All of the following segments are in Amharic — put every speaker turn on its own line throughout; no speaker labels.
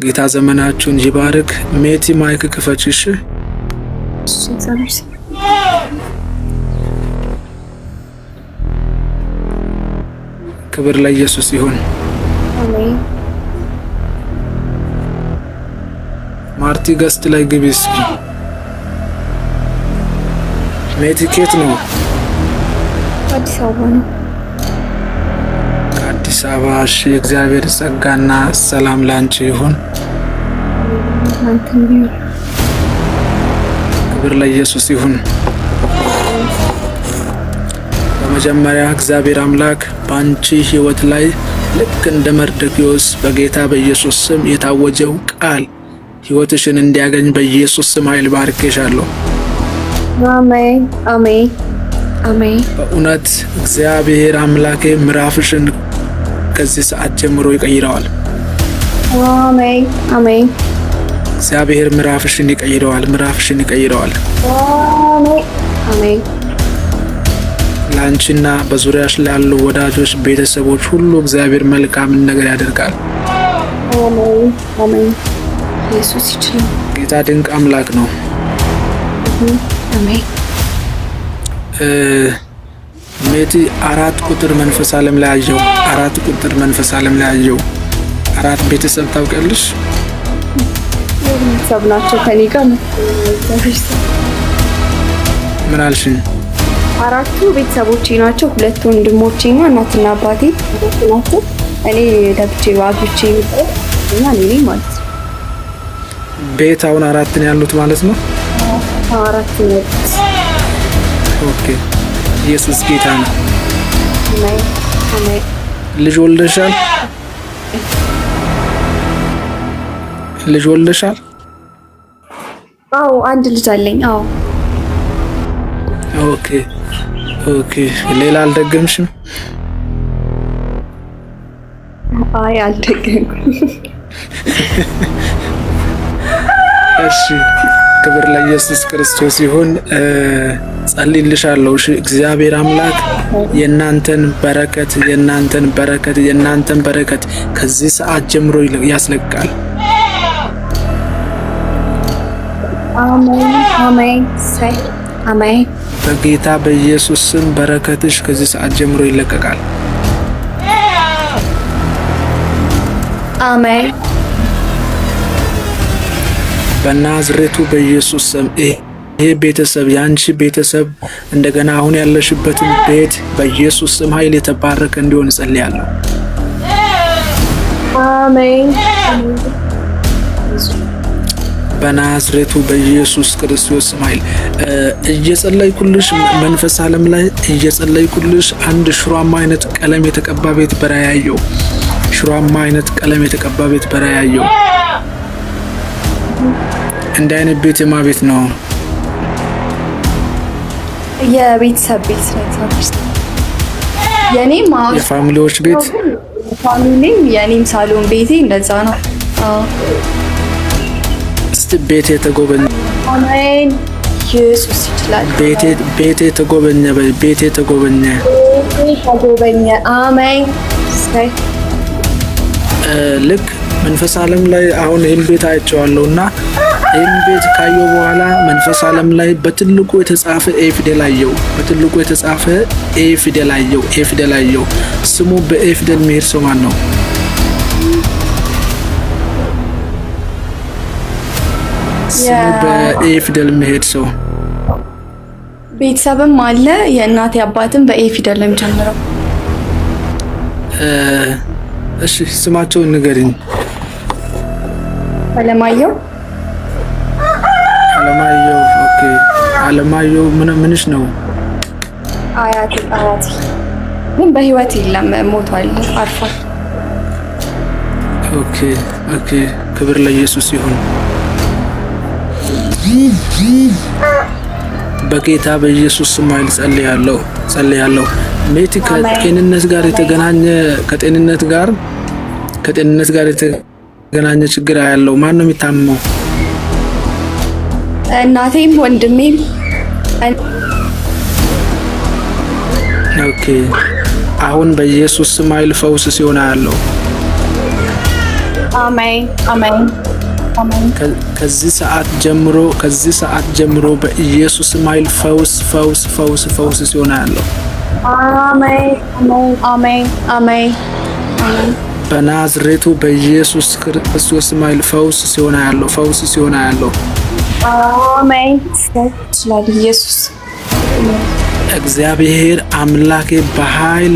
ጌታ ዘመናችሁን ይባርክ። ሜቲ ማይክ ክፈችሽ። ክብር ለኢየሱስ ይሁን።
አሜን።
ማርቲ ገስት ላይ ግቢ እስኪ። ሜቲ ኬት ነው?
አዲስ አበባ ነው።
ከአዲስ አበባ። እሺ፣ እግዚአብሔር ጸጋና ሰላም ላንቺ ይሁን።
አንተም ቢሆን
ክብር ለኢየሱስ ይሁን። በመጀመሪያ እግዚአብሔር አምላክ በአንቺ ሕይወት ላይ ልክ እንደ መርዶክዮስ በጌታ በኢየሱስ ስም የታወጀው ቃል ሕይወትሽን እንዲያገኝ በኢየሱስ ስም ኃይል ባርኬሻለሁ።
አሜን አሜን አሜን።
በእውነት እግዚአብሔር አምላኬ ምዕራፍሽን ከዚህ ሰዓት ጀምሮ ይቀይረዋል።
አሜን አሜን።
እግዚአብሔር ምዕራፍሽን ይቀይረዋል። ምዕራፍሽን ይቀይረዋል።
አሜን አሜን።
ላንቺና በዙሪያሽ ላሉ ወዳጆች፣ ቤተሰቦች ሁሉ እግዚአብሔር መልካምን ነገር ያደርጋል።
አሜን አሜን። ኢየሱስ ይችላል።
ጌታ ድንቅ አምላክ ነው።
አሜን።
ሜቲ 4 ቁጥር መንፈስ ዓለም ላይ አየው። 4 ቁጥር መንፈስ ዓለም ላይ አየው። 4 ቤተሰብ ታውቂያለሽ?
ቤተሰብ ናቸው ከኔ ጋር ነው።
ምን አልሽኝ?
4ቱ ቤተሰቦቼ ናቸው። 2 ወንድሞቼና እናትና አባቴ ናቸው። እኔ ለብቼ ባግቼ እና እኔ ማለት ነው።
ቤት አሁን 4 ነው ያሉት ማለት ነው?
4 ነው።
ኦኬ። ኢየሱስ ጌታ ነው።
አሜን አሜን።
ልጅ ወልደሻል? ልጅ ወልደሻል?
አዎ፣ አንድ ልጅ አለኝ። አዎ።
ኦኬ ኦኬ። ሌላ አልደገምሽም?
አይ አልደገምኩም።
እሺ፣ ክብር ለኢየሱስ ክርስቶስ ይሁን። ጸልይልሻለሁ። እሺ፣ እግዚአብሔር አምላክ የእናንተን በረከት ከዚህ ሰዓት ጀምሮ ያስለቃል።
አሜን አሜን አሜን።
በጌታ በኢየሱስ ስም በረከትሽ ከዚህ ሰዓት ጀምሮ ይለቀቃል።
አሜን።
በናዝሬቱ በኢየሱስ ስም ይሄ ቤተሰብ ያንቺ ቤተሰብ እንደገና አሁን ያለሽበትን ቤት በኢየሱስ ስም ኃይል የተባረከ እንዲሆን ጸልያለሁ።
አሜን።
በናዝሬቱ በኢየሱስ ክርስቶስ ስም ኃይል እየጸለይኩልሽ፣ መንፈስ ዓለም ላይ እየጸለይኩልሽ አንድ ሽሯማ አይነት ቀለም የተቀባ ቤት በራያየው። ሽሯማ አይነት ቀለም የተቀባ ቤት በራያየው። እንደ አይነት ቤት የማ ቤት ነው?
የቤተሰብ ቤት ነው። የኔም
የፋሚሊዎች ቤት
ፋሚሊም የኔም ሳሎን ቤቴ እንደዛ ነው።
እስቲ ቤቴ ተጎበኘ።
አሜን። ኢየሱስ ይችላል።
ቤቴ ተጎበኘ። ቤቴ ተጎበኘ።
አሜን።
ልክ መንፈስ ዓለም ላይ አሁን ይህን ቤት አይቼዋለሁ እና ይህን ቤት ካየው በኋላ መንፈስ ዓለም ላይ በትልቁ የተጻፈ ኤ ፊደል አየው። በትልቁ የተጻፈ ኤ ፊደል አየው። ስሙ በኤ ፊደል የሚሄድ ሰው ማን ነው? ስሙ በኤ ፊደል የሚሄድ ሰው
ቤተሰብም አለ። የእናቴ አባትም በኤ ፊደል ነው የሚጀምረው።
እሺ፣ ስማቸውን ንገሪኝ።
አለማየሁ።
ኦኬ። አለማየሁ ምንሽ ነው?
አያቴ ግን በህይወት የለም፣ ሞቷል፣ አርፏል።
ኦኬ። ክብር ለኢየሱስ ይሁን። በጌታ በኢየሱስ ስም ኃይል ጸልያለሁ። ሜቲ ከጤንነት ጋር የተገናኘ ችግር ያለው ማን ነው የሚታመመው?
እናቴም ወንድሜም።
ኦኬ። አሁን በኢየሱስ ስም ኃይል ፈውስ ሲሆን ያለው
አሜን አሜን አሜን።
ከዚህ ሰዓት ጀምሮ በኢየሱስ ኃይል ፈውስ ሲሆን ያለው
አሜን አሜን አሜን አሜን።
በናዝሬቱ በኢየሱስ ክርስቶስ ኃይል ፈውስ ሲሆን ያለው
አሜን። ስለ ኢየሱስ
እግዚአብሔር አምላኬ በኃይል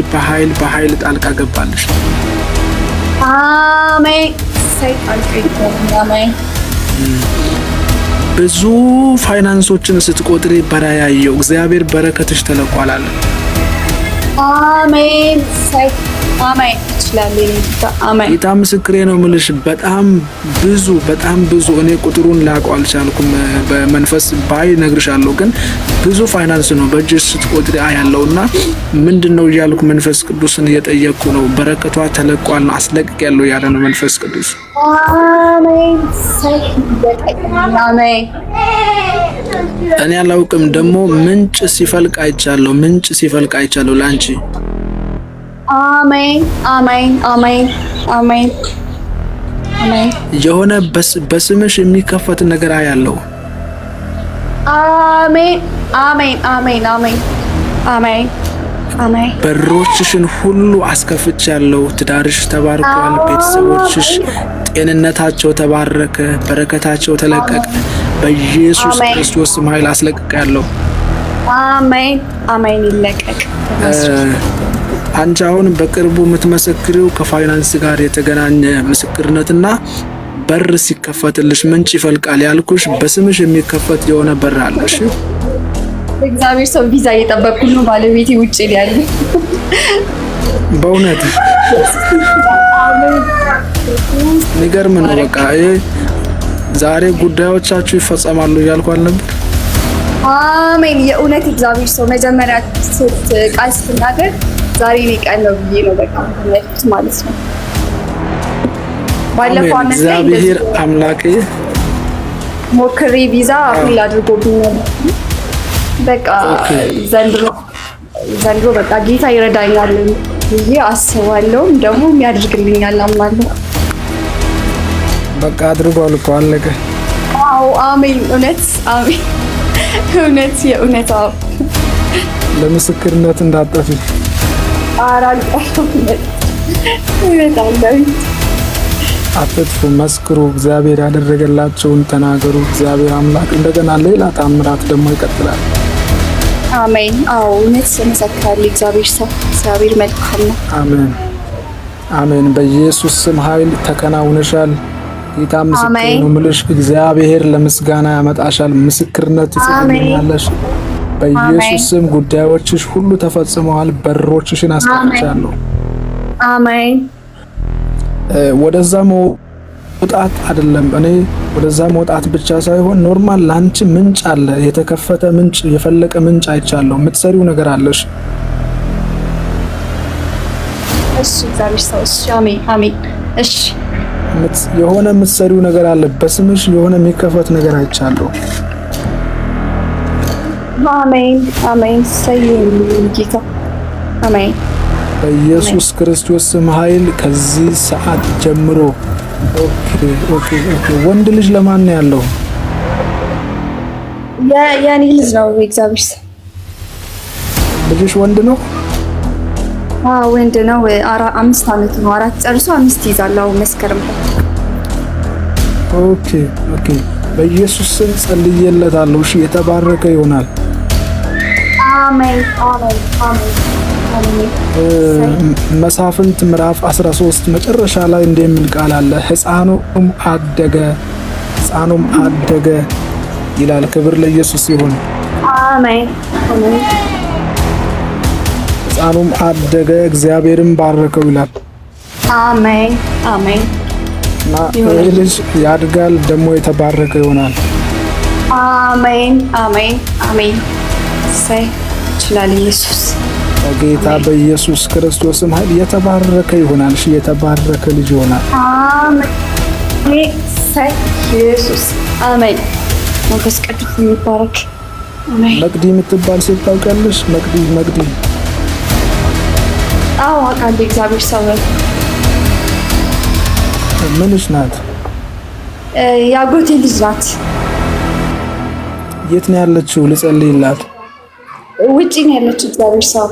ጣልቃ ገባልሽ።
አሜን። አሜን።
ብዙ ፋይናንሶችን ስትቆጥሪ በራያየው እግዚአብሔር በረከትሽ ተለቋል አለ።
አሜን። አሜን። አሜን።
ጌታ ምስክሬ ነው የምልሽ። በጣም ብዙ እኔ ቁጥሩን ላውቀው አልቻልኩም። በመንፈስ ባይ ነግርሻለሁ፣ ግን ብዙ ፋይናንስ ነው በእጅሽ ስትቆጥሪ ያለውና ምንድነው እያልኩ መንፈስ ቅዱስን እየጠየቅኩ ነው። በረከቷ ተለቋል ነው አስለቅቄያለሁ ያለ ነው መንፈስ ቅዱስ።
አሜን። አሜን።
እኔ አላውቅም፣ ደግሞ ምንጭ ሲፈልቅ አይቻለሁ ላንቺ።
አሜን አሜን አሜን አሜን አሜን።
የሆነ በስምሽ የሚከፈት ነገር ያለው
አሜን አሜን አሜን አሜን አሜን አሜን።
በሮችሽን ሁሉ አስከፍቻለሁ። ትዳርሽ ተባርኳል። ቤተሰቦችሽ ጤንነታቸው ተባረከ፣ በረከታቸው ተለቀቀ። በኢየሱስ ክርስቶስ ኃይል አስለቅቄያለሁ።
አሜን አሜን። ይለቀቅ።
አንቺ አሁን በቅርቡ የምትመሰክሪው ከፋይናንስ ጋር የተገናኘ ምስክርነትና በር ሲከፈትልሽ ምንጭ ይፈልቃል ያልኩሽ በስምሽ የሚከፈት የሆነ በር አለሽ።
እግዚአብሔር ሰው ቪዛ እየጠበቅኩ ነው። ባለቤቴ ውጭ ነው ያለው።
በእውነት የሚገርም ነው። በቃ ዛሬ ጉዳዮቻችሁ ይፈጸማሉ እያልኩ አልነበር?
አሜን። የእውነት እግዚአብሔር ሰው መጀመሪያ ቃል ስትናገር ዛሬ ነው ቀን ነው ብዬ ነው በቃ ማለት ነው። ባለፈው አመት ላይ
እግዚአብሔር አምላኬ
ሞክሬ ቪዛ አፕል አድርጎብኝ በቃ ዘንድሮ በቃ ጌታ ይረዳኛል ብዬ አስባለሁ። ደግሞ የሚያደርግልኛል አምናለሁ።
በቃ አድርጓል እኮ አለቀ።
አዎ አሜን። እውነት አሜን። እውነት የእውነት አዎ።
ለምስክርነት እንዳጠፊ አትጥፉ፣ መስክሩ፣ እግዚአብሔር ያደረገላቸውን ተናገሩ። እግዚአብሔር አምላክ እንደገና ሌላ ታምራት ደግሞ ይቀጥላል።
አሜን። አዎ እውነት መሰክራለሁ። እግዚአብሔር መልካም ነው።
አሜን አሜን። በኢየሱስ ስም ኃይል ተከናውነሻል። ጌታ ምስክር ነው የምልሽ። እግዚአብሔር ለምስጋና ያመጣሻል። ምስክርነት ትጽናለሽ። በኢየሱስ ስም ጉዳዮችሽ ሁሉ ተፈጽመዋል። በሮችሽን አስከፍቻለሁ።
አሜን።
ወደዛ መውጣት አይደለም፣ እኔ ወደዛ መውጣት ብቻ ሳይሆን ኖርማል ላንቺ ምንጭ አለ፣ የተከፈተ ምንጭ፣ የፈለቀ ምንጭ አይቻለሁ። የምትሰሪው ነገር አለሽ።
እሺ እግዚአብሔር ሰው። እሺ አሜን አሜን። እሺ
የሆነ የምትሰሪው ነገር አለ፣ በስምሽ የሆነ የሚከፈት ነገር አይቻለሁ።
አሜን አሜን። ሰይም ጌታ አሜን።
በኢየሱስ ክርስቶስ ስም ኃይል ከዚህ ሰዓት ጀምሮ ኦኬ። ወንድ ልጅ ለማን ነው ያለው?
የኔ ልጅ ነው። እግዚአብሔር ሰው።
ልጅሽ ወንድ ነው?
አዎ ወንድ ነው። 5 አመት ነው። 4 ጨርሶ 5 ይዛለው መስከረም።
ኦኬ። በኢየሱስ ስም ጸልዬለታለሁ። እሺ የተባረከ ይሆናል።
አሜን አሜን አሜን።
መሳፍንት ምዕራፍ 13 መጨረሻ ላይ እንደሚል ቃል አለ። ሕፃኑም አደገ ይላል። ክብር ለኢየሱስ ይሁን።
አሜን አሜን።
ሕፃኑም አደገ እግዚአብሔርም ባረከው ይላል።
አሜን አሜን።
እና ይህ ልጅ ያድጋል ደግሞ የተባረከ ይሆናል።
አሜን አሜን አሜን። ሰይ ይችላል ኢየሱስ።
በጌታ በኢየሱስ ክርስቶስም ኃይል የተባረከ ይሆናል። እሺ የተባረከ ልጅ ይሆናል።
አሜን። ሰይ ኢየሱስ አሜን። መንፈስ ቅዱስ ይባረክ። አሜን።
መቅዲ የምትባል ሴት ታውቂያለሽ? መቅዲ
አዎ አውቃለሁ። እግዚአብሔር ሰው
ምንሽ ናት?
የአጎቴ ልጅ ናት።
የት ነው ያለችው? ልጸልይላት።
ውጪ ነው ያለችው። እግዚአብሔር ሰው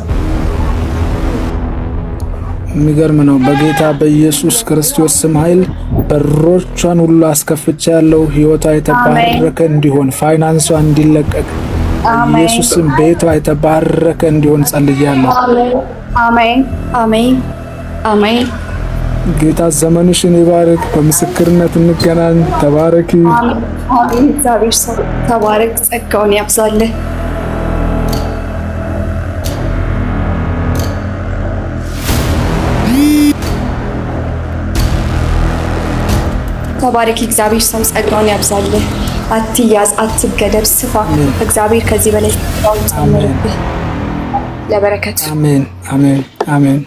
የሚገርም ነው። በጌታ በኢየሱስ ክርስቶስ ስም ኃይል በሮቿን ሁሉ አስከፍቻ ያለው ህይወቷ የተባረከ እንዲሆን፣ ፋይናንሷ እንዲለቀቅ ኢየሱስ ስም ቤቷ የተባረከ እንዲሆን ጸልያለሁ።
አሜን አሜን አሜን።
ጌታ ዘመንሽን ይባርክ። በምስክርነት እንገናኝ። ተባረኪ።
አሜን። እግዚአብሔር ሰው ተባረክ። ጸጋውን ያብዛልህ። ተባረክ። እግዚአብሔር ሰው ጸጋውን ያብዛልህ። አትያዝ፣ አትገደብ፣ ስፋ። እግዚአብሔር ከዚህ በላይ ጸጋውን ይጨምርብህ ለበረከት።
አሜን አሜን አሜን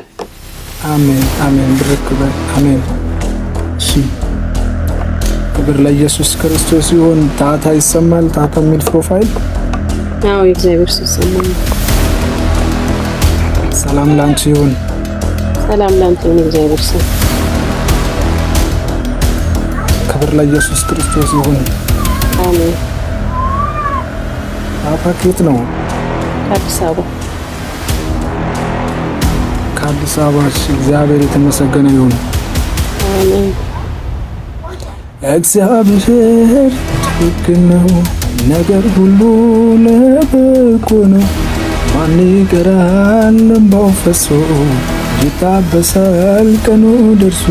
አሜን አሜን። ብርክበ አሜን። እሺ፣ ክብር ለኢየሱስ ክርስቶስ ይሁን። ታታ ይሰማል። ታታ የሚል ፕሮፋይል።
አዎ፣ የእግዚአብሔር ሰው ይሰማል።
ሰላም ላንቺ ይሁን።
ሰላም ላንቺ ይሁን። የእግዚአብሔር ሰው
ክብር ለኢየሱስ ክርስቶስ ይሁን።
አሜን።
ታታ ከየት ነው?
ከአዲስ አበባ።
ከአዲስ አበባ። እግዚአብሔር የተመሰገነ ይሁን።
አሜን።
እግዚአብሔር ትክክል ነው፣ ነገር ሁሉ ለበጎ ነው። ማን ይቀራል እምባው ፈሶ፣ ይታበሳል ቀኑ ደርሶ።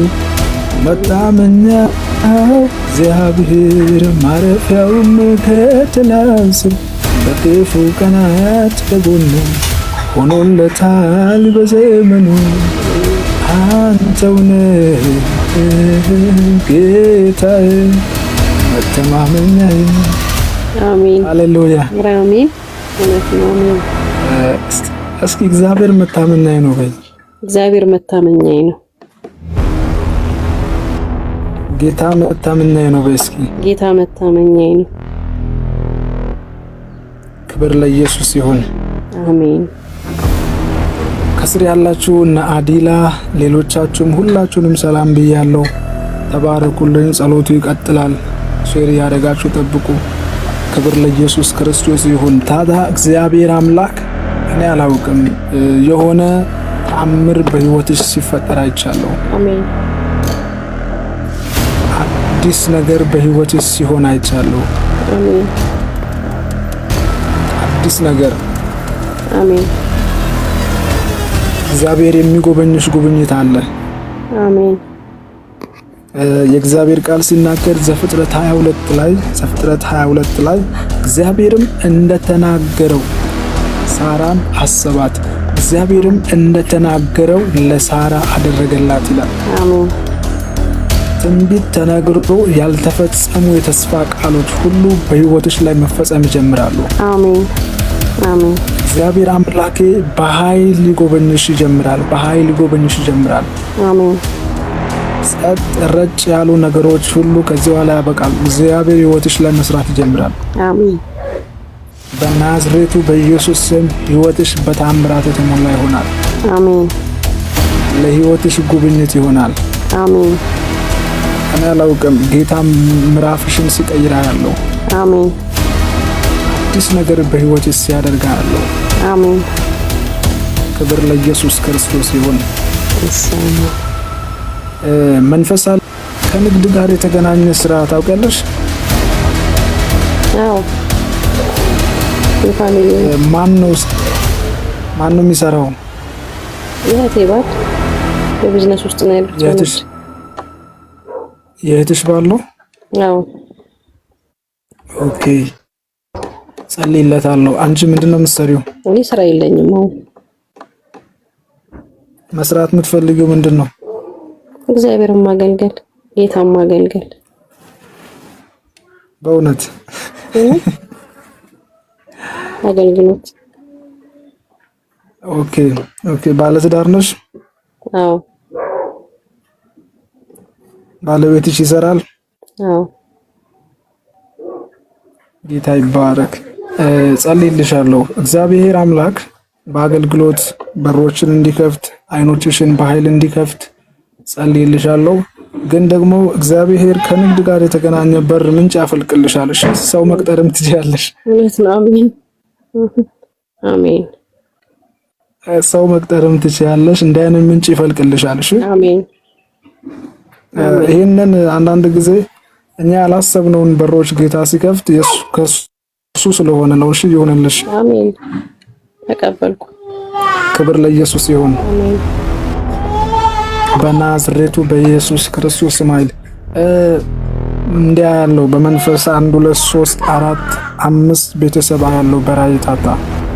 መታመኛው እግዚአብሔር ማረፊያውም ከጥላው ስር፣ በክፉ ቀናት ከጎኑ ሆኖለታል በዘመኑ። አንተው ነህ ጌታዬ መተማመኛዬ።
አሜን።
ሃሌሉያ።
አሜን። እውነት ነው። አሜን።
እስኪ እግዚአብሔር መታመኛዬ ነው በይ።
እግዚአብሔር መታመኛዬ ነው።
ጌታ መታመኛዬ ነው በይ እስኪ።
ጌታ መታመኛዬ ነው።
ክብር ለኢየሱስ ይሁን።
አሜን።
ከስር ያላችሁ እነ አዲላ ሌሎቻችሁም ሁላችሁንም ሰላም ብያለሁ። ተባረኩልኝ። ጸሎቱ ይቀጥላል። ሼር ያደረጋችሁ ጠብቁ። ክብር ለኢየሱስ ክርስቶስ ይሁን። ታዲያ እግዚአብሔር አምላክ እኔ አላውቅም የሆነ ተአምር በህይወትሽ ሲፈጠር አይቻለሁ።
አሜን።
አዲስ ነገር በህይወትሽ ሲሆን አይቻለሁ።
አሜን።
አዲስ ነገር።
አሜን።
እግዚአብሔር የሚጎበኝሽ ጉብኝት አለ።
አሜን።
የእግዚአብሔር ቃል ሲናገር ዘፍጥረት 22 ላይ እግዚአብሔርም እንደተናገረው ሳራን አሰባት፣ እግዚአብሔርም እንደተናገረው ለሳራ አደረገላት ይላል።
አሜን።
ትንቢት ተነግሮ ያልተፈጸሙ የተስፋ ቃሎች ሁሉ በህይወትሽ ላይ መፈጸም ይጀምራሉ።
አሜን። አሜን።
እግዚአብሔር አምላኬ በኃይል ሊጎበኝሽ ይጀምራል። በኃይል ሊጎበኝሽ ይጀምራል።
አሜን።
ጸጥ ረጭ ያሉ ነገሮች ሁሉ ከዚህ በኋላ ያበቃል። እግዚአብሔር ህይወትሽ ላይ መስራት ይጀምራል።
አሜን።
በናዝሬቱ በኢየሱስ ስም ህይወትሽ በታምራት የተሞላ ይሆናል።
አሜን።
ለህይወትሽ ጉብኝት ይሆናል።
አሜን።
እኔ አላውቅም፣ ጌታ ምዕራፍሽን ሲቀይራ ያለው
አሜን።
አዲስ ነገር በህይወትሽ ሲያደርጋ ያለው
አሜን።
ክብር ለኢየሱስ ክርስቶስ ይሁን። መንፈሳል ከንግድ ጋር የተገናኘ ስራ ታውቂያለሽ?
አዎ። የፋሚሊ
ማን ነው የሚሰራው?
የእህቴ ባል በቢዝነስ ውስጥ ነው ያሉት።
የእህትሽ ባል ነው?
አዎ።
ኦኬ፣ ጸልይለታለሁ። አንቺ ምንድነው የምትሰሪው?
እኔ ስራ የለኝም። አሁን
መስራት የምትፈልጊው ምንድነው?
እግዚአብሔርን ማገልገል፣ ጌታን ማገልገል።
በእውነት
አገልግሎት።
ኦኬ። ባለትዳር ነሽ?
አዎ።
ባለቤትሽ ይሰራል?
አዎ።
ጌታ ይባረክ። ጸልይልሻለሁ። እግዚአብሔር አምላክ በአገልግሎት በሮችን እንዲከፍት፣ አይኖችሽን በኃይል እንዲከፍት ጸልይልሻለሁ። ግን ደግሞ እግዚአብሔር ከንግድ ጋር የተገናኘ በር ምንጭ ያፈልቅልሻል። እሺ ሰው መቅጠርም ትችያለሽ።
እውነት ነው። አሜን አሜን።
ሰው መቅጠርም ትችያለሽ። እንዲህ አይነት ምንጭ ይፈልቅልሻል። እሺ
አሜን።
ይሄንን አንዳንድ ጊዜ እኛ ያላሰብነውን በሮች ጌታ ሲከፍት ከሱ ስለሆነ ነው። እሺ ይሁንልሽ።
አሜን። ተቀበልኩ።
ክብር ለኢየሱስ ይሁን።
አሜን።
በናዝሬቱ በኢየሱስ ክርስቶስ ስም ኃይል እንዲያ ያለው በመንፈስ 1 2 3 4 5 ቤተሰብ ያለው በራእይ ታታ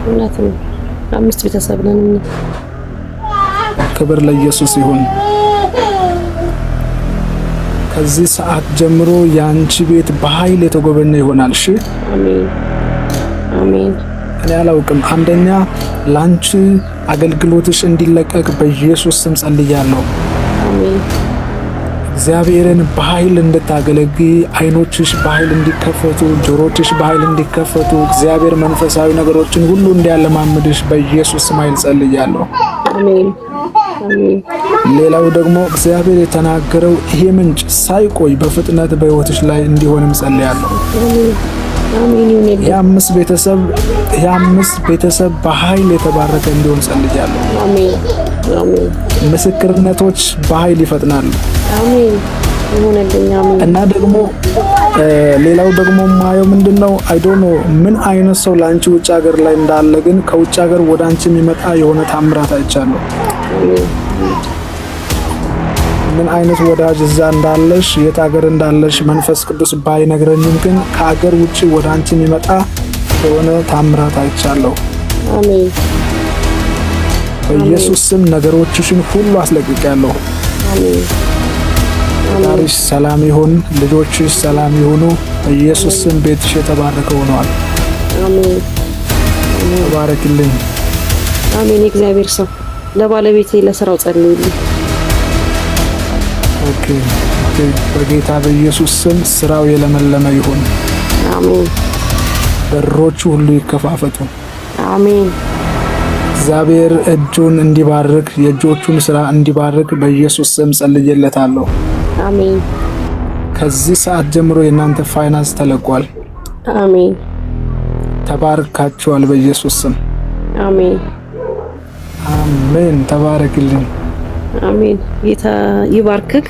እውነት ነው። 5 ቤተሰብ ነን።
ክብር ለኢየሱስ ይሁን። ከዚህ ሰዓት ጀምሮ ያንቺ ቤት በኃይል የተጎበኘ ይሆናል። እሺ
አሜን አሜን።
እኔ አላውቅም። አንደኛ ላንቺ አገልግሎትሽ እንዲለቀቅ በኢየሱስ ስም ጸልያለሁ።
አሜን።
እግዚአብሔርን በኃይል እንድታገለግይ አይኖችሽ በኃይል እንዲከፈቱ፣ ጆሮችሽ በኃይል እንዲከፈቱ፣ እግዚአብሔር መንፈሳዊ ነገሮችን ሁሉ እንዲያለማምድሽ በኢየሱስ ስም ኃይል ጸልያለሁ።
አሜን አሜን።
ሌላው ደግሞ እግዚአብሔር የተናገረው ይሄ ምንጭ ሳይቆይ በፍጥነት በሕይወትሽ ላይ እንዲሆንም ጸልያለሁ።
አሜን።
የአምስት ቤተሰብ በኃይል የተባረከ እንዲሆን ጸልያለሁ።
አሜን አሜን።
ምስክርነቶች በኃይል ይፈጥናሉ።
አሜን ይሁንልኝ። አሜን።
እና ደግሞ ሌላው ደግሞ ማየው ምንድነው አይዶኖ ምን አይነት ሰው ላንቺ ውጭ ሀገር ላይ እንዳለ ግን ከውጭ ሀገር ወደ አንቺ የሚመጣ የሆነ ታምራት አይቻለሁ። ምን አይነት ወዳጅ እዛ እንዳለሽ የት ሀገር እንዳለሽ መንፈስ ቅዱስ ባይነግረኝም ግን ከሀገር ውጪ ወደ አንቺ የሚመጣ የሆነ ታምራት አይቻለሁ።
አሜን።
በኢየሱስ ስም ነገሮችሽን ሁሉ አስለቅቄያለሁ።
አሜን።
ዛሬሽ ሰላም ይሁን፣ ልጆችሽ ሰላም ይሁኑ። በኢየሱስ ስም ቤትሽ የተባረከ ሆኗል።
አሜን።
ተባረክልኝ።
አሜን። እግዚአብሔር ሰው ለባለቤቴ ለስራው ጸልዩልኝ።
ኦኬ በጌታ በኢየሱስ ስም ስራው የለመለመ ይሁን።
አሜን።
በሮቹ ሁሉ ይከፋፈቱ።
አሜን።
እግዚአብሔር እጁን እንዲባርክ የእጆቹን ስራ እንዲባርክ በኢየሱስ ስም ጸልዬለታለሁ።
አሜን።
ከዚህ ሰዓት ጀምሮ የእናንተ ፋይናንስ ተለቋል።
አሜን።
ተባርካችኋል በኢየሱስ ስም።
አሜን
አሜን። ተባረክልኝ።
አሜን። ጌታ ይባርክክ።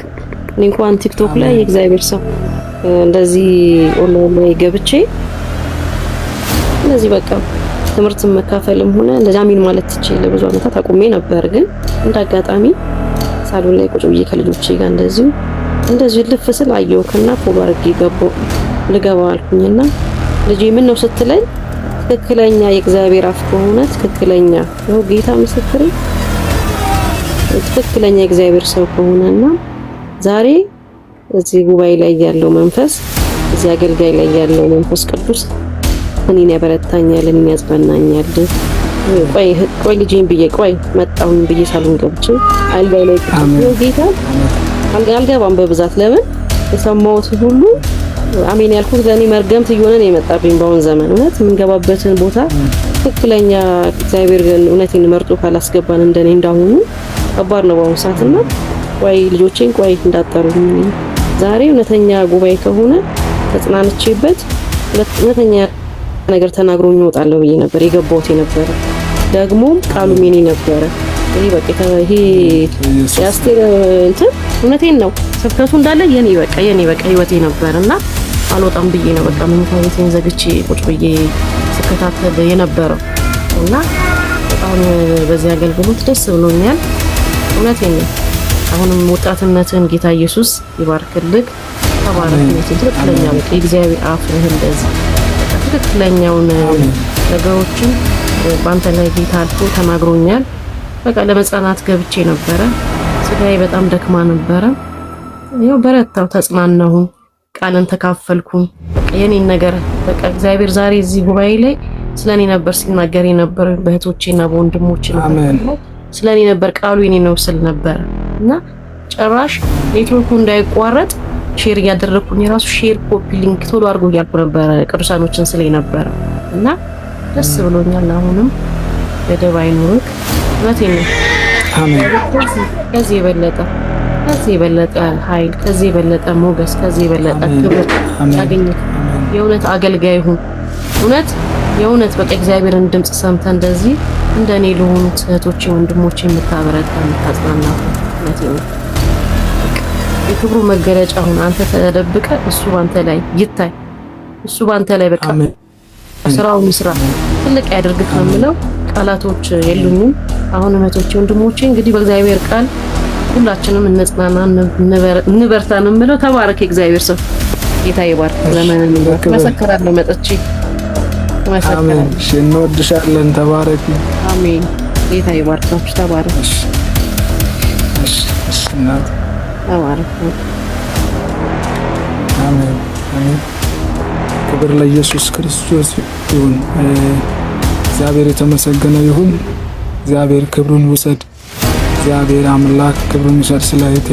እኔ እንኳን ቲክቶክ ላይ የእግዚአብሔር ሰው እንደዚህ ኦንላይን ላይ ገብቼ እንደዚህ በቃ ትምህርት መካፈልም ሆነ እንደዚህ አሚን ማለት ትችል ለብዙ አመታት አቁሜ ነበር። ግን እንዳጋጣሚ ሳሎን ላይ ቁጭ ብዬ ከልጆቼ ጋር እንደዚህ ልፍ ስል አየሁና ፎሎ አድርጌ ልገባ አልኩኝና ልጄ ምን ነው ስትለኝ ትክክለኛ የእግዚአብሔር አፍ ከሆነ ትክክለኛ ነው ጌታ ምስክሬ ትክክለኛ የእግዚአብሔር ሰው ከሆነና ዛሬ እዚህ ጉባኤ ላይ ያለው መንፈስ እዚህ አገልጋይ ላይ ያለው መንፈስ ቅዱስ እኔን ያበረታኛል፣ እኔን ያጽናናኛል። ቆይ ልጄን ብዬ መጣሁኝ ብዬ ሳሎን ገብቼ አልጋይ ላይ ጌታ አልገባም በብዛት ለምን የሰማሁት ሁሉ አሜን ያልኩት ለኔ መርገምት እየሆነ ነው የመጣብኝ። በአሁን ዘመን እውነት የምንገባበትን ቦታ ትክክለኛ እግዚአብሔር ግን እውነቴን መርጦ ካላስገባን እንደኔ እንዳሁኑ ከባድ ነው በአሁኑ ሰዓትና ልጆቼን እንዳጠሩኝ ዛሬ እውነተኛ ጉባኤ ከሆነ ተጽናንቼበት እውነተኛ ነገር ተናግሮኝ እወጣለሁ ብዬ ነበር የገባሁት የነበረ ደግሞ ቃሉ ሜኔ ነበረ። ይሄ ያስቴር እንትን እውነቴን ነው ስብከቱ እንዳለ የኔ በቃ ህይወቴ ነበርና አልወጣም ብዬ ነው በቃ ምንታውቴን ዘግቼ ቁጭ ብዬ ስከታተል የነበረው እና በጣም በዚህ አገልግሎት ደስ ብሎኛል። እውነቴን ነው። አሁንም ወጣትነትን ጌታ ኢየሱስ ይባርክልክ። ተባረክ። ትክክለኛ በቃ እግዚአብሔር አፍ ነው እንደዚህ ትክክለኛውን ነገሮችን በአንተ ላይ ጌታ አልፎ ተናግሮኛል። በቃ ለመጽናናት ገብቼ ነበረ። ስጋዬ በጣም ደክማ ነበረ። ይኸው በረታው፣ ተጽናናሁ፣ ቃልን ተካፈልኩ። በቃ የኔን ነገር በቃ እግዚአብሔር ዛሬ እዚህ ጉባኤ ላይ ስለኔ ነበር ሲናገር ነበር። በእህቶቼና በወንድሞቼ ነበር ስለኔ ነበር ቃሉ የኔ ነው ስል ነበር እና ጭራሽ ኔትወርኩ እንዳይቋረጥ ሼር ያደረኩኝ የራሱ ሼር ኮፒ ሊንክ ቶሎ አድርጎ እያልኩ ነበር ቅዱሳኖችን ስለኝ ነበር እና ደስ ብሎኛል። አሁንም ገደብ አይኖርክ። እውነቴን ነው። አሜን። ከዚህ የበለጠ ከዚህ የበለጠ ኃይል፣ ከዚህ የበለጠ ሞገስ፣ ከዚህ የበለጠ ክብር ያገኘ የእውነት አገልጋይ ሁን። የእውነት በቃ እግዚአብሔርን ድምጽ ሰምተ እንደዚህ እንደኔ ለሆኑት እህቶቼ ወንድሞቼ የምታበረታ የምታጽናና ነው። የክብሩ መገለጫ ሁን። አንተ ተደብቀ እሱ ባንተ ላይ ይታይ። እሱ ባንተ ላይ በቃ ስራውን ይስራ፣ ትልቅ ያድርግህ ነው የምለው። ቃላቶች የሉኝም። አሁን እህቶቼ ወንድሞቼ እንግዲህ በእግዚአብሔር ቃል ሁላችንም እንጽናና እንበርታ ነው የምለው። ተባረክ የእግዚአብሔር ሰው፣ ጌታ ይባርክ። ዘመንን መሰከራለሁ መጥቼ
አሜን። እሺ እንወድሻለን። ተባረክ።
አሜን። ጌታ ይባርካችሁ። ተባረክ።
እሺ እናት
ተባረክ።
አሜን አሜን። ክብር ለኢየሱስ ክርስቶስ ይሁን። እግዚአብሔር የተመሰገነ ይሁን። እግዚአብሔር ክብሩን ውሰድ። እግዚአብሔር አምላክ ክብሩን ውሰድ። ስለ እህቴ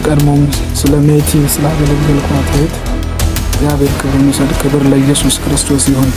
ቀድሞም ስለ ሜቲ ስላገለገልኳት እህት እግዚአብሔር ክብሩን ውሰድ። ክብር ለኢየሱስ ክርስቶስ ይሁን።